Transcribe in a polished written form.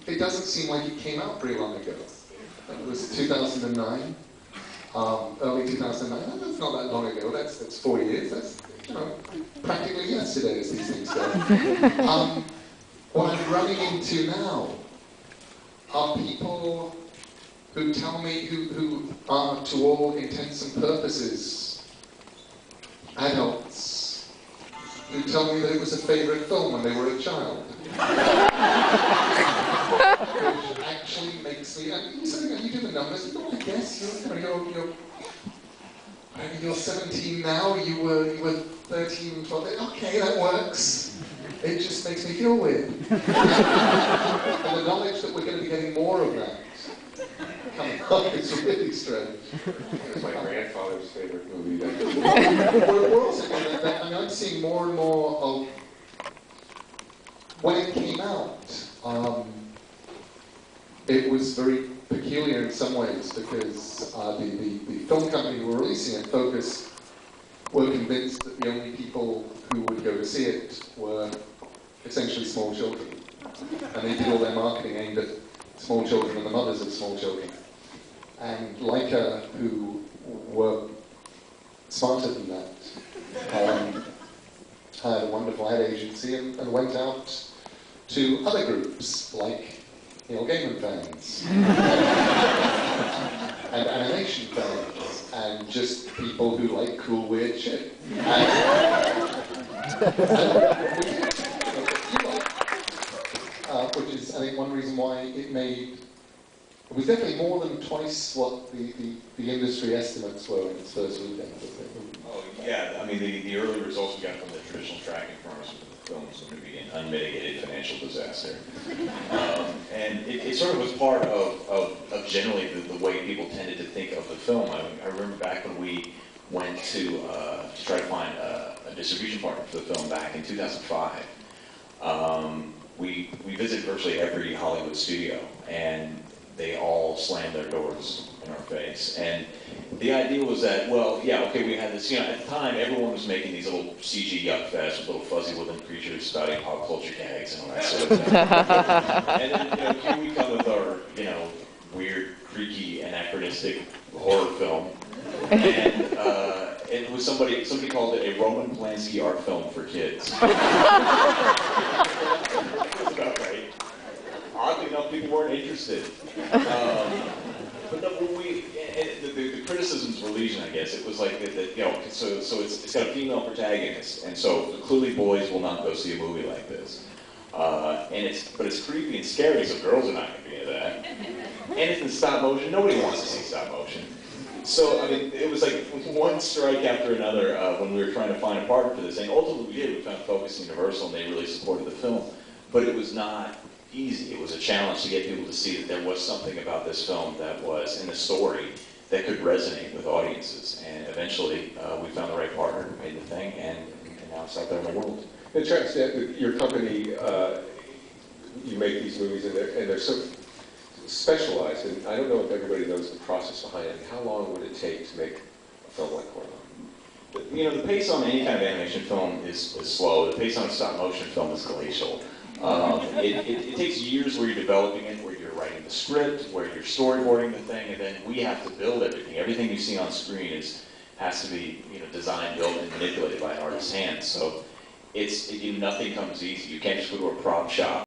It doesn't seem like it came out very long ago. It was 2009, early 2009. That's not that long ago. That's 4 years. That's, you know, practically yesterday as these things go. What I'm running into now are people who tell me, who are to all intents and purposes adults, who tell me that it was a favourite film when they were a child. Which actually makes me, you do the numbers, you know, I guess, you're 17 now, you were 13, 12, okay, that works. It just makes me feel weird. And the knowledge that we're going to be getting more of that coming up is really strange. It was my grandfather's favorite movie. We're also getting that. I mean, I'm seeing more and more of when it came out. It was very peculiar in some ways because the film company who were releasing it, Focus, were convinced that the only people who would go to see it were essentially small children. And they did all their marketing aimed at small children and the mothers of small children. And Laika, who were smarter than that, had a wonderful ad agency and went out to other groups like Gaiman fans and animation fans and just people who like cool, weird shit. Which is, I think, one reason why it was definitely more than twice what the industry estimates were in its first weekend. Oh, yeah, I mean, the early results we got from the traditional tracking firms with the film was going to be an unmitigated financial disaster. And it sort of was part of generally the way people tended to think of the film. I remember back when we went to try to find a distribution partner for the film back in 2005. We visited virtually every Hollywood studio, and they all slammed their doors in our face. And the idea was that, well, yeah, okay, we had this, at the time, everyone was making these little CG yuck fests with little fuzzy woodland creatures spouting pop culture gags and all that sort of thing. And then, here we come with our, weird, creaky, anachronistic horror film. And it was somebody called it a Roman Polanski art film for kids. About right. Oddly enough, people weren't interested. But no, the criticisms were legion, I guess. It was like that, so it's got a female protagonist, and so clearly boys will not go see a movie like this. But it's creepy and scary, so girls are not going to be into that. And it's in stop motion. Nobody wants to see stop motion. So, I mean, it was like one strike after another when we were trying to find a partner for this. And ultimately we did. We found Focus and Universal, and they really supported the film. But it was not easy. It was a challenge to get people to see that there was something about this film that was in the story that could resonate with audiences. And eventually we found the right partner who made the thing, and now it's out there in the world. And Travis, your company, you make these movies, and they're so specialized, and I don't know if everybody knows the process behind it. How long would it take to make a film like Coraline? The pace on any kind of animation film is slow. The pace on a stop motion film is glacial. It takes years where you're developing it, where you're writing the script, where you're storyboarding the thing, and then we have to build everything. Everything you see on screen has to be designed, built, and manipulated by an artist's hands. So nothing comes easy. You can't just go to a prop shop